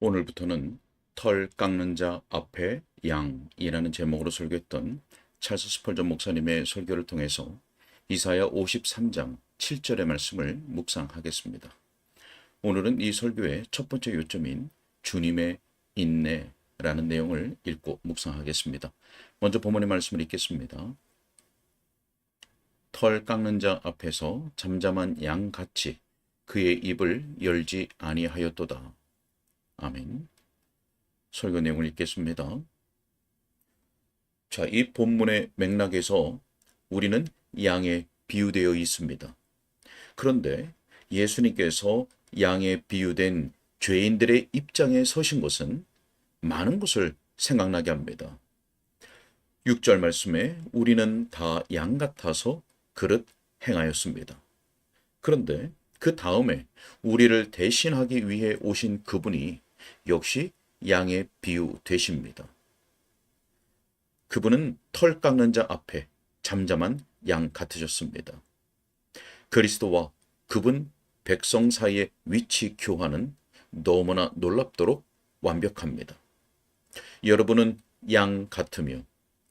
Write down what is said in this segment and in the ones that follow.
오늘부터는 털 깎는 자 앞에 양이라는 제목으로 설교했던 찰스 스펄전 목사님의 설교를 통해서 이사야 53장 7절의 말씀을 묵상하겠습니다. 오늘은 이 설교의 첫 번째 요점인 주님의 인내라는 내용을 읽고 묵상하겠습니다. 먼저 본문의 말씀을 읽겠습니다. 털 깎는 자 앞에서 잠잠한 양같이 그의 입을 열지 아니하였도다. 아멘. 설교 내용을 읽겠습니다. 자, 이 본문의 맥락에서 우리는 양에 비유되어 있습니다. 그런데 예수님께서 양에 비유된 죄인들의 입장에 서신 것은 많은 것을 생각나게 합니다. 6절 말씀에 우리는 다 양 같아서 그릇 행하였습니다. 그런데 그 다음에 우리를 대신하기 위해 오신 그분이 역시 양의 비유 되십니다. 그분은 털 깎는 자 앞에 잠잠한 양 같으셨습니다. 그리스도와 그분 백성 사이의 위치 교환은 너무나 놀랍도록 완벽합니다. 여러분은 양 같으며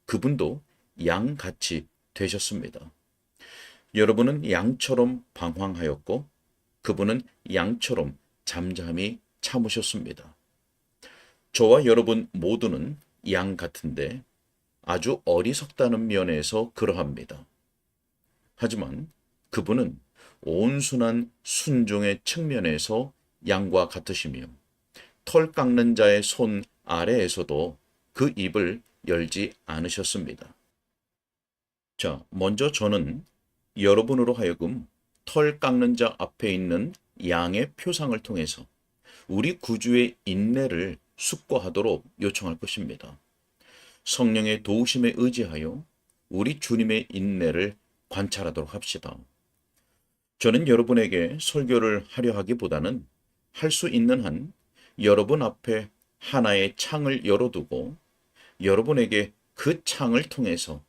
그분도 양같이 되셨습니다. 여러분은 양처럼 방황하였고 그분은 양처럼 잠잠히 참으셨습니다. 저와 여러분 모두는 양 같은데 아주 어리석다는 면에서 그러합니다. 하지만 그분은 온순한 순종의 측면에서 양과 같으시며 털 깎는 자의 손 아래에서도 그 입을 열지 않으셨습니다. 자, 먼저 저는 여러분으로 하여금 털 깎는 자 앞에 있는 양의 표상을 통해서 우리 구주의 인내를 숙고하도록 요청할 것입니다. 성령의 도우심에 의지하여 우리 주님의 인내를 관찰하도록 합시다. 저는 여러분에게 설교를 하려 하기보다는 할 수 있는 한 여러분 앞에 하나의 창을 열어두고 여러분에게 그 창을 통해서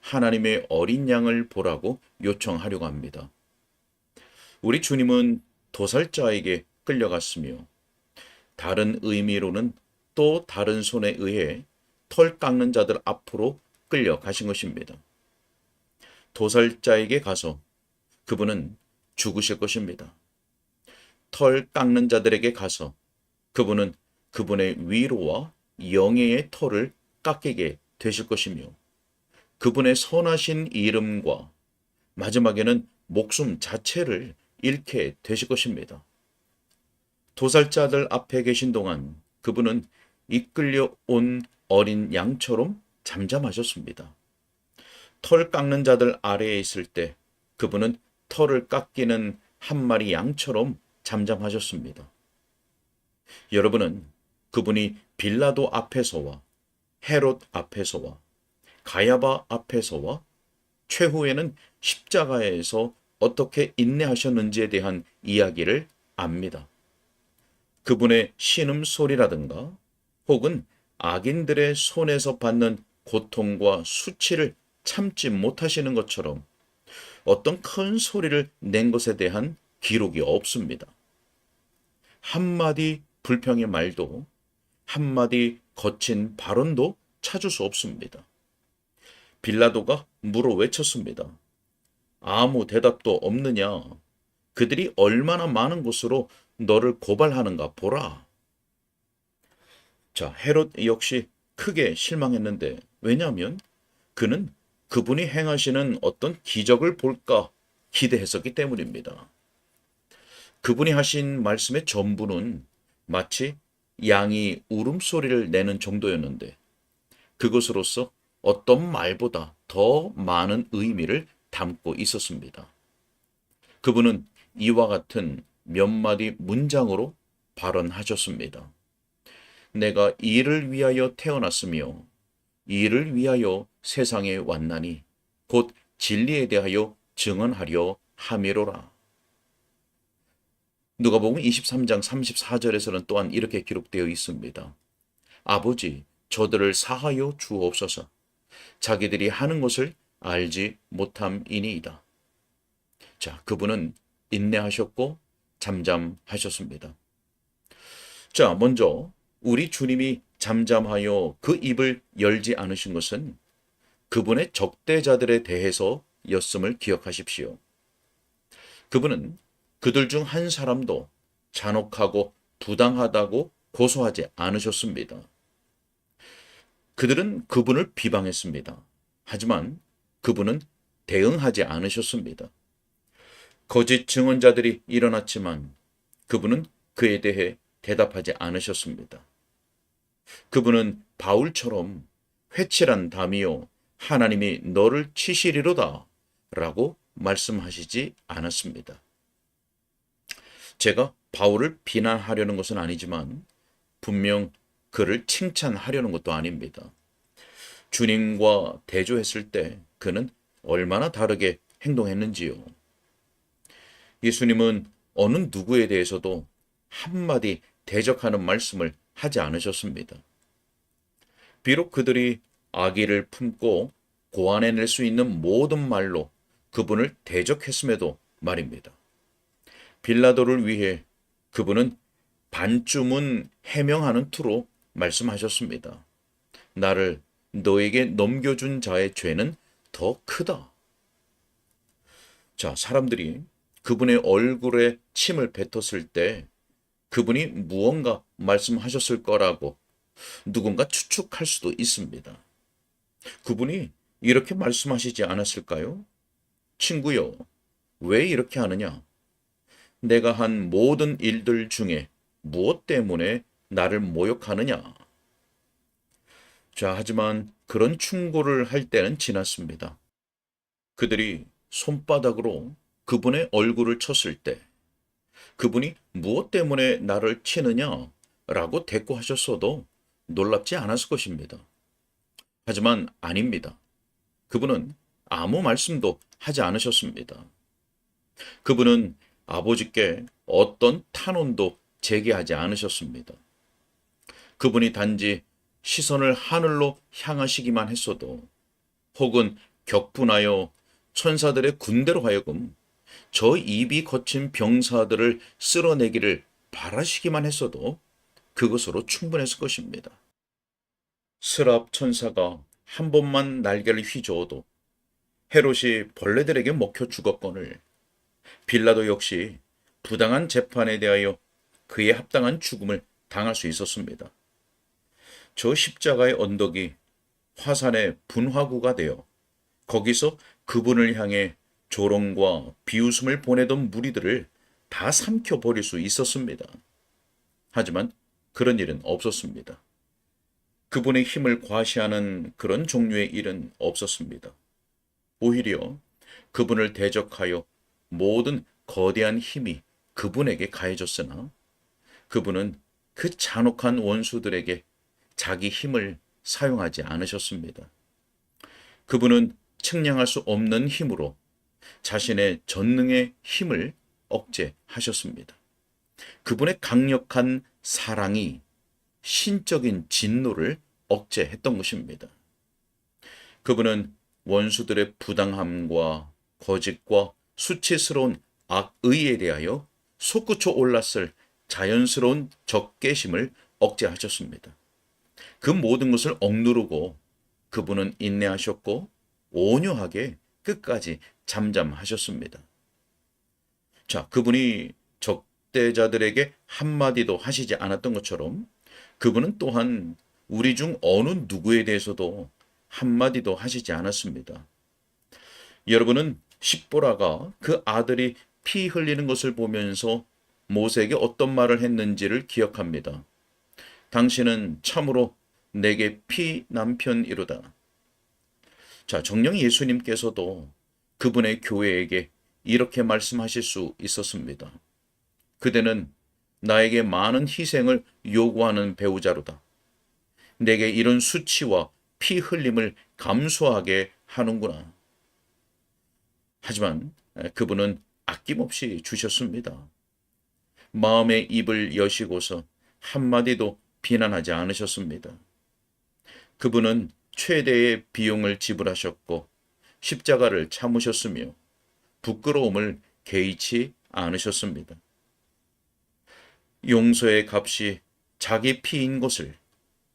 하나님의 어린 양을 보라고 요청하려고 합니다. 우리 주님은 도살자에게 끌려갔으며 다른 의미로는 또 다른 손에 의해 털 깎는 자들 앞으로 끌려가신 것입니다. 도살자에게 가서 그분은 죽으실 것입니다. 털 깎는 자들에게 가서 그분은 그분의 위로와 영예의 털을 깎이게 되실 것이며 그분의 선하신 이름과 마지막에는 목숨 자체를 잃게 되실 것입니다. 도살자들 앞에 계신 동안 그분은 이끌려 온 어린 양처럼 잠잠하셨습니다. 털 깎는 자들 아래에 있을 때 그분은 털을 깎이는 한 마리 양처럼 잠잠하셨습니다. 여러분은 그분이 빌라도 앞에서와 헤롯 앞에서와 가야바 앞에서와 최후에는 십자가에서 어떻게 인내하셨는지에 대한 이야기를 압니다. 그분의 신음소리라든가 혹은 악인들의 손에서 받는 고통과 수치를 참지 못하시는 것처럼 어떤 큰 소리를 낸 것에 대한 기록이 없습니다. 한마디 불평의 말도 한마디 거친 발언도 찾을 수 없습니다. 빌라도가 물어 외쳤습니다. 아무 대답도 없느냐? 그들이 얼마나 많은 곳으로 너를 고발하는가 보라. 자, 헤롯 역시 크게 실망했는데 왜냐하면 그는 그분이 행하시는 어떤 기적을 볼까 기대했었기 때문입니다. 그분이 하신 말씀의 전부는 마치 양이 울음소리를 내는 정도였는데 그것으로서 어떤 말보다 더 많은 의미를 담고 있었습니다. 그분은 이와 같은 몇 마디 문장으로 발언하셨습니다. 내가 이를 위하여 태어났으며 이를 위하여 세상에 왔나니 곧 진리에 대하여 증언하려 함이로라. 누가복음 23장 34절에서는 또한 이렇게 기록되어 있습니다. 아버지, 저들을 사하여 주옵소서. 자기들이 하는 것을 알지 못함이니이다. 자, 그분은 인내하셨고 잠잠하셨습니다. 자, 먼저 우리 주님이 잠잠하여 그 입을 열지 않으신 것은 그분의 적대자들에 대해서였음을 기억하십시오. 그분은 그들 중 한 사람도 잔혹하고 부당하다고 고소하지 않으셨습니다. 그들은 그분을 비방했습니다. 하지만 그분은 대응하지 않으셨습니다. 거짓 증언자들이 일어났지만 그분은 그에 대해 대답하지 않으셨습니다. 그분은 바울처럼 회칠한 담이요 하나님이 너를 치시리로다 라고 말씀하시지 않았습니다. 제가 바울을 비난하려는 것은 아니지만 분명 그를 칭찬하려는 것도 아닙니다. 주님과 대조했을 때 그는 얼마나 다르게 행동했는지요. 예수님은 어느 누구에 대해서도 한마디 대적하는 말씀을 하지 않으셨습니다. 비록 그들이 악의를 품고 고안해낼 수 있는 모든 말로 그분을 대적했음에도 말입니다. 빌라도를 위해 그분은 반쯤은 해명하는 투로 말씀하셨습니다. 나를 너에게 넘겨준 자의 죄는 더 크다. 자, 사람들이 그분의 얼굴에 침을 뱉었을 때 그분이 무언가 말씀하셨을 거라고 누군가 추측할 수도 있습니다. 그분이 이렇게 말씀하시지 않았을까요? 친구여, 왜 이렇게 하느냐? 내가 한 모든 일들 중에 무엇 때문에 나를 모욕하느냐? 자, 하지만 그런 충고를 할 때는 지났습니다. 그들이 손바닥으로 그분의 얼굴을 쳤을 때 그분이 무엇 때문에 나를 치느냐? 라고 대꾸하셨어도 놀랍지 않았을 것입니다. 하지만 아닙니다. 그분은 아무 말씀도 하지 않으셨습니다. 그분은 아버지께 어떤 탄원도 제기하지 않으셨습니다. 그분이 단지 시선을 하늘로 향하시기만 했어도 혹은 격분하여 천사들의 군대로 하여금 저 입이 거친 병사들을 쓸어내기를 바라시기만 했어도 그것으로 충분했을 것입니다. 스랍 천사가 한 번만 날개를 휘저어도 헤롯이 벌레들에게 먹혀 죽었거늘 빌라도 역시 부당한 재판에 대하여 그에 합당한 죽음을 당할 수 있었습니다. 저 십자가의 언덕이 화산의 분화구가 되어 거기서 그분을 향해 조롱과 비웃음을 보내던 무리들을 다 삼켜버릴 수 있었습니다. 하지만 그런 일은 없었습니다. 그분의 힘을 과시하는 그런 종류의 일은 없었습니다. 오히려 그분을 대적하여 모든 거대한 힘이 그분에게 가해졌으나 그분은 그 잔혹한 원수들에게 자기 힘을 사용하지 않으셨습니다. 그분은 측량할 수 없는 힘으로 자신의 전능의 힘을 억제하셨습니다. 그분의 강력한 사랑이 신적인 진노를 억제했던 것입니다. 그분은 원수들의 부당함과 거짓과 수치스러운 악의에 대하여 솟구쳐 올랐을 자연스러운 적개심을 억제하셨습니다. 그 모든 것을 억누르고 그분은 인내하셨고 온유하게 끝까지 잠잠하셨습니다. 자, 그분이 적대자들에게 한마디도 하시지 않았던 것처럼 그분은 또한 우리 중 어느 누구에 대해서도 한마디도 하시지 않았습니다. 여러분은 십보라가 그 아들이 피 흘리는 것을 보면서 모세에게 어떤 말을 했는지를 기억합니다. 당신은 참으로 내게 피 남편이로다. 자, 정녕 예수님께서도 그분의 교회에게 이렇게 말씀하실 수 있었습니다. 그대는 나에게 많은 희생을 요구하는 배우자로다. 내게 이런 수치와 피 흘림을 감수하게 하는구나. 하지만 그분은 아낌없이 주셨습니다. 마음의 입을 여시고서 한마디도 비난하지 않으셨습니다. 그분은 최대의 비용을 지불하셨고 십자가를 참으셨으며 부끄러움을 개의치 않으셨습니다. 용서의 값이 자기 피인 것을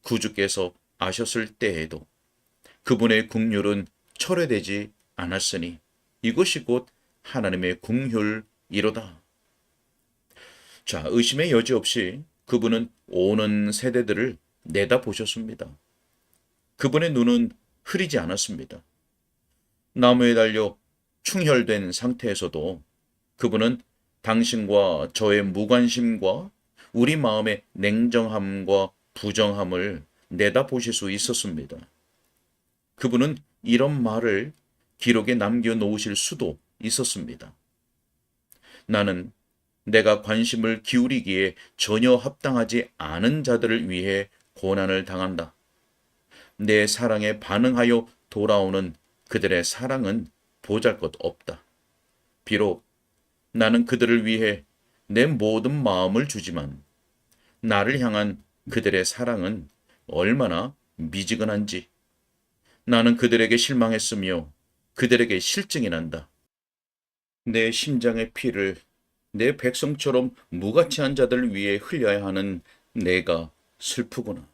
구주께서 아셨을 때에도 그분의 긍휼은 철회되지 않았으니 이것이 곧 하나님의 긍휼이로다. 자, 의심의 여지 없이 그분은 오는 세대들을 내다보셨습니다. 그분의 눈은 흐리지 않았습니다. 나무에 달려 충혈된 상태에서도 그분은 당신과 저의 무관심과 우리 마음의 냉정함과 부정함을 내다보실 수 있었습니다. 그분은 이런 말을 기록에 남겨놓으실 수도 있었습니다. 나는 내가 관심을 기울이기에 전혀 합당하지 않은 자들을 위해 고난을 당한다. 내 사랑에 반응하여 돌아오는 그들의 사랑은 보잘것없다. 비록 나는 그들을 위해 내 모든 마음을 주지만 나를 향한 그들의 사랑은 얼마나 미지근한지 나는 그들에게 실망했으며 그들에게 실증이 난다. 내 심장의 피를 내 백성처럼 무가치한 자들을 위해 흘려야 하는 내가 슬프구나.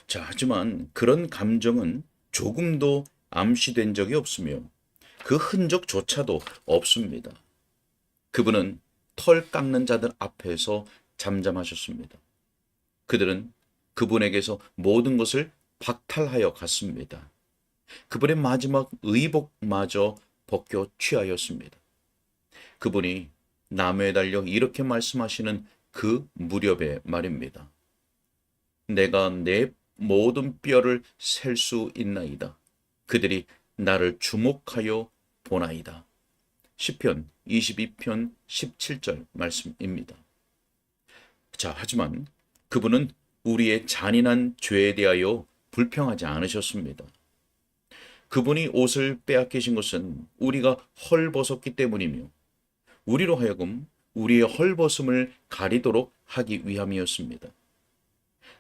자, 하지만 그런 감정은 조금도 암시된 적이 없으며 그 흔적조차도 없습니다. 그분은 털 깎는 자들 앞에서 잠잠하셨습니다. 그들은 그분에게서 모든 것을 박탈하여 갔습니다. 그분의 마지막 의복마저 벗겨 취하였습니다. 그분이 나무에 달려 이렇게 말씀하시는 그 무렵의 말입니다. 내가 내 모든 뼈를 셀 수 있나이다. 그들이 나를 주목하여 보나이다. 시편 22편 17절 말씀입니다. 자, 하지만 그분은 우리의 잔인한 죄에 대하여 불평하지 않으셨습니다. 그분이 옷을 빼앗기신 것은 우리가 헐벗었기 때문이며 우리로 하여금 우리의 헐벗음을 가리도록 하기 위함이었습니다.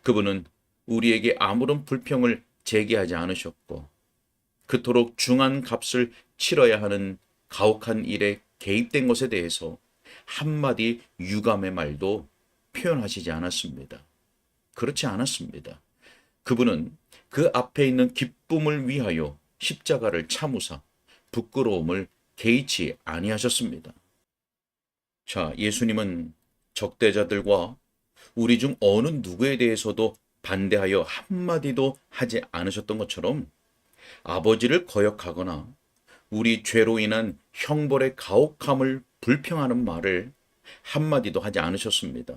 그분은 우리에게 아무런 불평을 제기하지 않으셨고 그토록 중한 값을 치러야 하는 가혹한 일에 개입된 것에 대해서 한마디 유감의 말도 표현하시지 않았습니다. 그렇지 않았습니다. 그분은 그 앞에 있는 기쁨을 위하여 십자가를 참으사 부끄러움을 개의치 아니하셨습니다. 자, 예수님은 적대자들과 우리 중 어느 누구에 대해서도 반대하여 한마디도 하지 않으셨던 것처럼 아버지를 거역하거나 우리 죄로 인한 형벌의 가혹함을 불평하는 말을 한마디도 하지 않으셨습니다.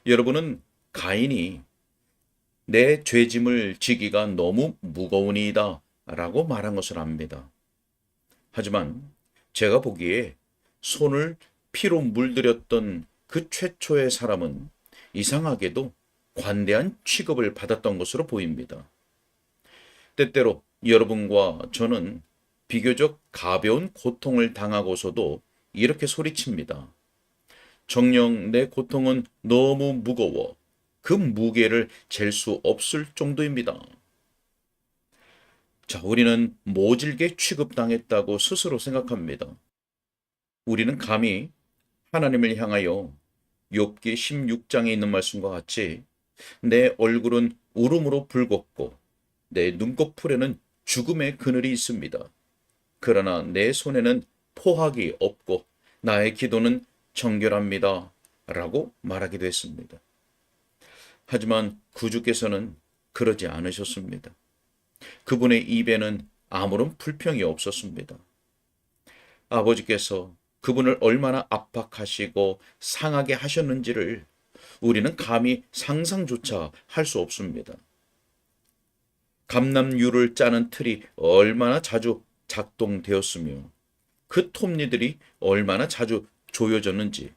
여러분은 가인이 내 죄짐을 지기가 너무 무거우니이다 라고 말한 것을 압니다. 하지만 제가 보기에 손을 피로 물들였던 그 최초의 사람은 이상하게도 관대한 취급을 받았던 것으로 보입니다. 때때로 여러분과 저는 비교적 가벼운 고통을 당하고서도 이렇게 소리칩니다. 정녕 내 고통은 너무 무거워 그 무게를 잴 수 없을 정도입니다. 자, 우리는 모질게 취급당했다고 스스로 생각합니다. 우리는 감히 하나님을 향하여 욥기 16장에 있는 말씀과 같이 내 얼굴은 울음으로 붉었고 내 눈꺼풀에는 죽음의 그늘이 있습니다. 그러나 내 손에는 포학이 없고 나의 기도는 정결합니다. 라고 말하기도 했습니다. 하지만 구주께서는 그러지 않으셨습니다. 그분의 입에는 아무런 불평이 없었습니다. 아버지께서 그분을 얼마나 압박하시고 상하게 하셨는지를 우리는 감히 상상조차 할 수 없습니다. 감람유를 짜는 틀이 얼마나 자주 작동되었으며 그 톱니들이 얼마나 자주 조여졌는지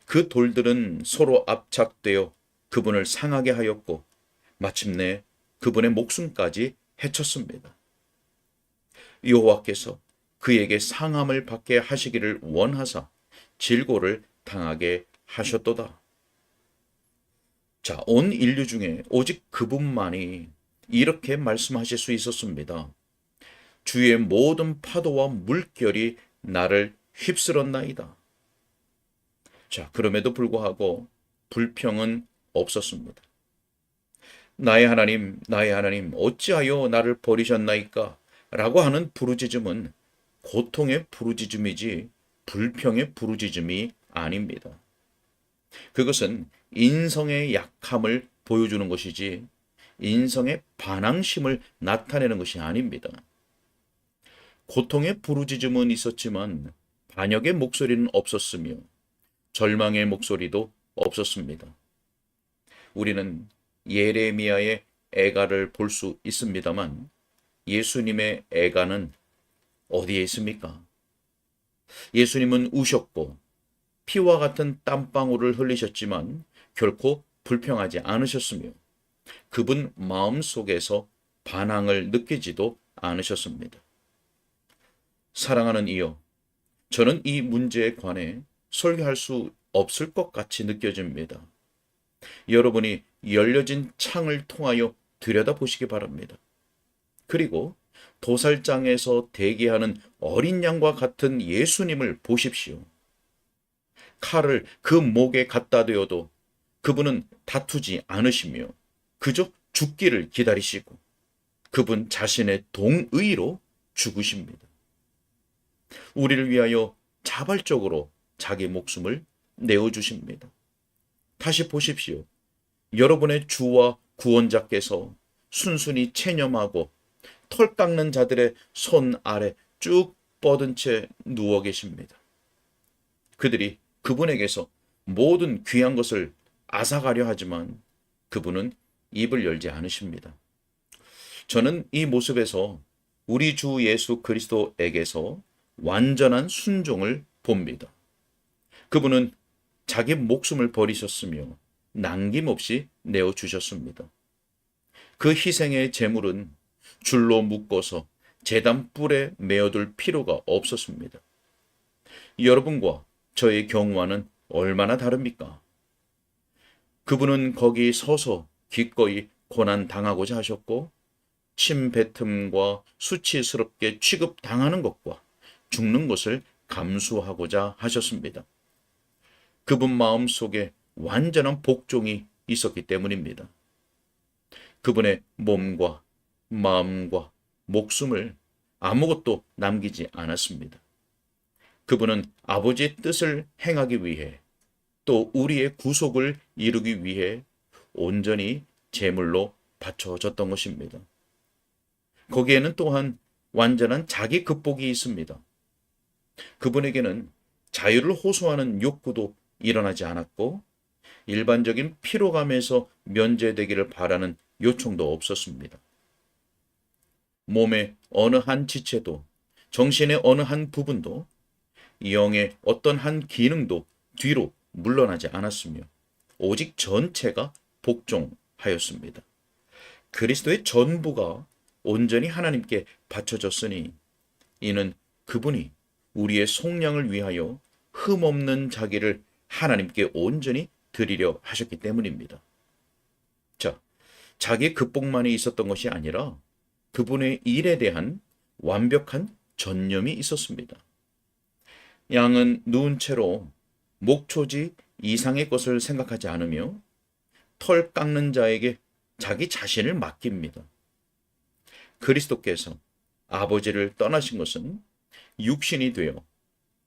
그 돌들은 서로 압착되어 그분을 상하게 하였고 마침내 그분의 목숨까지 해쳤습니다. 여호와께서 그에게 상함을 받게 하시기를 원하사 질고를 당하게 하셨도다. 자, 온 인류 중에 오직 그분만이 이렇게 말씀하실 수 있었습니다. 주의 모든 파도와 물결이 나를 휩쓸었나이다. 자, 그럼에도 불구하고 불평은 없었습니다. 나의 하나님, 어찌하여 나를 버리셨나이까? 라고 하는 부르짖음은 고통의 부르짖음이지 불평의 부르짖음이 아닙니다. 그것은 인성의 약함을 보여주는 것이지 인성의 반항심을 나타내는 것이 아닙니다. 고통의 부르짖음은 있었지만 반역의 목소리는 없었으며 절망의 목소리도 없었습니다. 우리는 예레미야의 애가를 볼 수 있습니다만 예수님의 애가는 어디에 있습니까? 예수님은 우셨고 피와 같은 땀방울을 흘리셨지만 결코 불평하지 않으셨으며 그분 마음속에서 반항을 느끼지도 않으셨습니다. 사랑하는 이여, 저는 이 문제에 관해 설교할 수 없을 것 같이 느껴집니다. 여러분이 열려진 창을 통하여 들여다보시기 바랍니다. 그리고 도살장에서 대기하는 어린 양과 같은 예수님을 보십시오. 칼을 그 목에 갖다 대어도 그분은 다투지 않으시며 그저 죽기를 기다리시고 그분 자신의 동의로 죽으십니다. 우리를 위하여 자발적으로 자기 목숨을 내어주십니다. 다시 보십시오. 여러분의 주와 구원자께서 순순히 체념하고 털 깎는 자들의 손 아래 쭉 뻗은 채 누워 계십니다. 그들이 그분에게서 모든 귀한 것을 앗아가려 하지만 그분은 입을 열지 않으십니다. 저는 이 모습에서 우리 주 예수 그리스도에게서 완전한 순종을 봅니다. 그분은 자기 목숨을 버리셨으며 남김없이 내어주셨습니다. 그 희생의 제물은 줄로 묶어서 제단 뿔에 메어둘 필요가 없었습니다. 여러분과 저의 경우와는 얼마나 다릅니까? 그분은 거기 서서 기꺼이 고난 당하고자 하셨고 침뱉음과 수치스럽게 취급당하는 것과 죽는 것을 감수하고자 하셨습니다. 그분 마음속에 완전한 복종이 있었기 때문입니다. 그분의 몸과 마음과 목숨을 아무것도 남기지 않았습니다. 그분은 아버지의 뜻을 행하기 위해 또 우리의 구속을 이루기 위해 온전히 제물로 바쳐졌던 것입니다. 거기에는 또한 완전한 자기 극복이 있습니다. 그분에게는 자유를 호소하는 욕구도 일어나지 않았고 일반적인 피로감에서 면제되기를 바라는 요청도 없었습니다. 몸의 어느 한 지체도 정신의 어느 한 부분도 영의 어떤 한 기능도 뒤로 물러나지 않았으며 오직 전체가 복종하였습니다. 그리스도의 전부가 온전히 하나님께 바쳐졌으니 이는 그분이 우리의 속량을 위하여 흠없는 자기를 하나님께 온전히 드리려 하셨기 때문입니다. 자, 자기 극복만이 있었던 것이 아니라 그분의 일에 대한 완벽한 전념이 있었습니다. 양은 누운 채로 목초지 이상의 것을 생각하지 않으며 털 깎는 자에게 자기 자신을 맡깁니다. 그리스도께서 아버지를 떠나신 것은 육신이 되어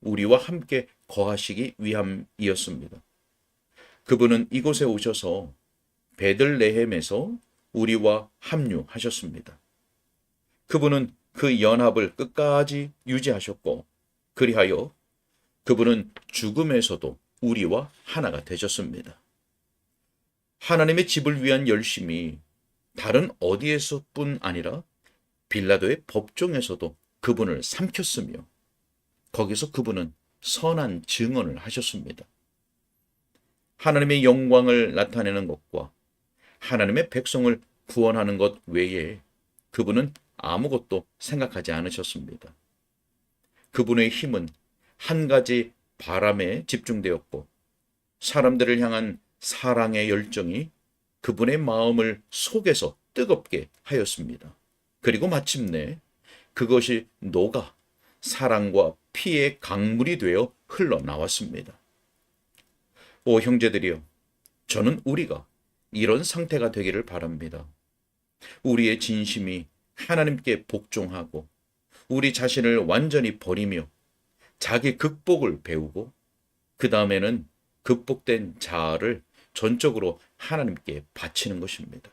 우리와 함께 거하시기 위함이었습니다. 그분은 이곳에 오셔서 베들레헴에서 우리와 합류하셨습니다. 그분은 그 연합을 끝까지 유지하셨고 그리하여 그분은 죽음에서도 우리와 하나가 되셨습니다. 하나님의 집을 위한 열심이 다른 어디에서뿐 아니라 빌라도의 법정에서도 그분을 삼켰으며 거기서 그분은 선한 증언을 하셨습니다. 하나님의 영광을 나타내는 것과 하나님의 백성을 구원하는 것 외에 그분은 아무것도 생각하지 않으셨습니다. 그분의 힘은 한 가지 바람에 집중되었고 사람들을 향한 사랑의 열정이 그분의 마음을 속에서 뜨겁게 하였습니다. 그리고 마침내 그것이 녹아 사랑과 피의 강물이 되어 흘러나왔습니다. 오 형제들이여, 저는 우리가 이런 상태가 되기를 바랍니다. 우리의 진심이 하나님께 복종하고 우리 자신을 완전히 버리며 자기 극복을 배우고 그 다음에는 극복된 자아를 전적으로 하나님께 바치는 것입니다.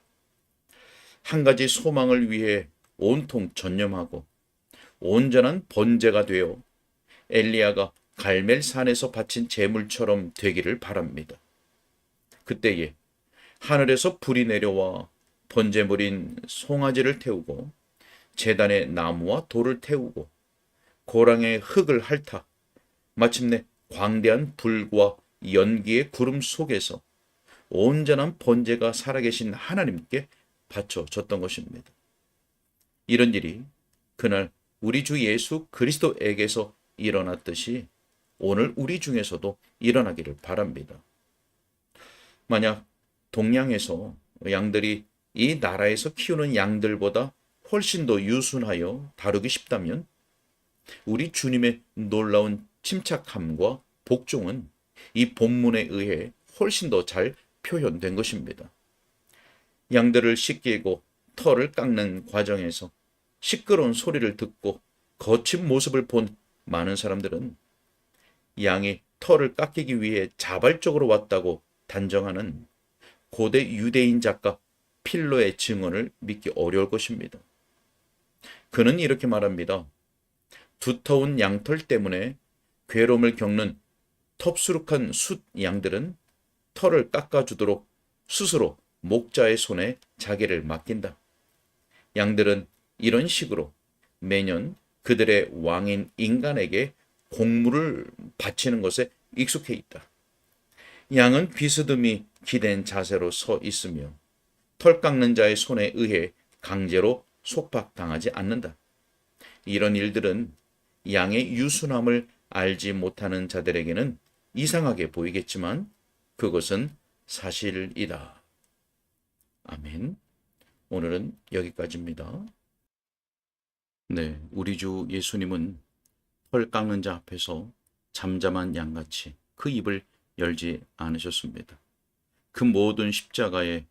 한 가지 소망을 위해 온통 전념하고 온전한 번제가 되어 엘리야가 갈멜산에서 바친 제물처럼 되기를 바랍니다. 그때에 하늘에서 불이 내려와 번제물인 송아지를 태우고 제단에 나무와 돌을 태우고 고랑의 흙을 핥아 마침내 광대한 불과 연기의 구름 속에서 온전한 번제가 살아계신 하나님께 바쳐졌던 것입니다. 이런 일이 그날 우리 주 예수 그리스도에게서 일어났듯이 오늘 우리 중에서도 일어나기를 바랍니다. 만약 동양에서 양들이 이 나라에서 키우는 양들보다 훨씬 더 유순하여 다루기 쉽다면 우리 주님의 놀라운 침착함과 복종은 이 본문에 의해 훨씬 더 잘 표현된 것입니다. 양들을 씻기고 털을 깎는 과정에서 시끄러운 소리를 듣고 거친 모습을 본 많은 사람들은 양이 털을 깎이기 위해 자발적으로 왔다고 단정하는 고대 유대인 작가 필로의 증언을 믿기 어려울 것입니다. 그는 이렇게 말합니다. 두터운 양털 때문에 괴로움을 겪는 텁수룩한 숫 양들은 털을 깎아주도록 스스로 목자의 손에 자기를 맡긴다. 양들은 이런 식으로 매년 그들의 왕인 인간에게 공물을 바치는 것에 익숙해 있다. 양은 비스듬히 기댄 자세로 서 있으며 털 깎는 자의 손에 의해 강제로 속박당하지 않는다. 이런 일들은 양의 유순함을 알지 못하는 자들에게는 이상하게 보이겠지만 그것은 사실이다. 아멘. 오늘은 여기까지입니다. 네, 우리 주 예수님은 털 깎는 자 앞에서 잠잠한 양같이 그 입을 열지 않으셨습니다. 그 모든 십자가의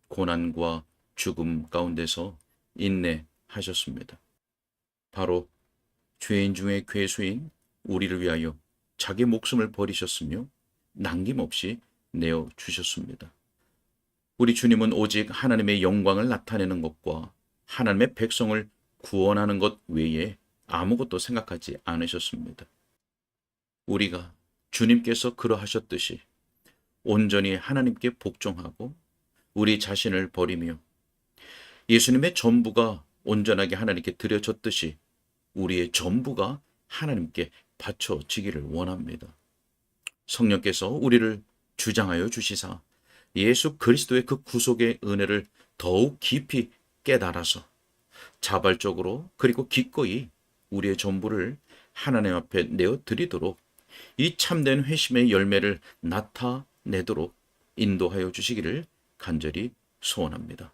고난과 죽음 가운데서 인내하셨습니다. 바로 죄인 중에 괴수인 우리를 위하여 자기 목숨을 버리셨으며 남김없이 내어주셨습니다. 우리 주님은 오직 하나님의 영광을 나타내는 것과 하나님의 백성을 구원하는 것 외에 아무것도 생각하지 않으셨습니다. 우리가 주님께서 그러하셨듯이 온전히 하나님께 복종하고 우리 자신을 버리며 예수님의 전부가 온전하게 하나님께 드려졌듯이 우리의 전부가 하나님께 바쳐지기를 원합니다. 성령께서 우리를 주장하여 주시사 예수 그리스도의 그 구속의 은혜를 더욱 깊이 깨달아서 자발적으로 그리고 기꺼이 우리의 전부를 하나님 앞에 내어드리도록 이 참된 회심의 열매를 나타내도록 인도하여 주시기를 간절히 소원합니다.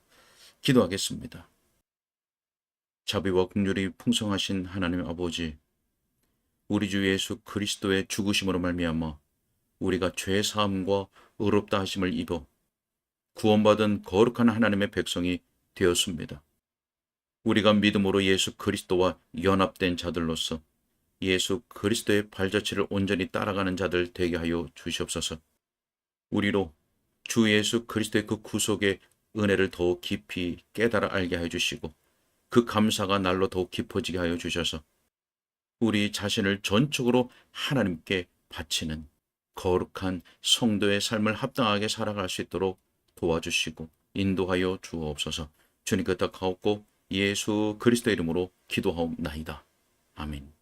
기도하겠습니다. 자비와 긍휼이 풍성하신 하나님 아버지, 우리 주 예수 그리스도의 죽으심으로 말미암아 우리가 죄 사함과 의롭다 하심을 입어 구원받은 거룩한 하나님의 백성이 되었습니다. 우리가 믿음으로 예수 그리스도와 연합된 자들로서 예수 그리스도의 발자취를 온전히 따라가는 자들 되게 하여 주시옵소서. 우리로 주 예수 그리스도의 그 구속의 은혜를 더욱 깊이 깨달아 알게 하여 주시고 그 감사가 날로 더욱 깊어지게 하여 주셔서 우리 자신을 전적으로 하나님께 바치는 거룩한 성도의 삶을 합당하게 살아갈 수 있도록 도와주시고 인도하여 주옵소서. 주님 그 뜻하옵고 예수 그리스도 이름으로 기도하옵나이다. 아멘.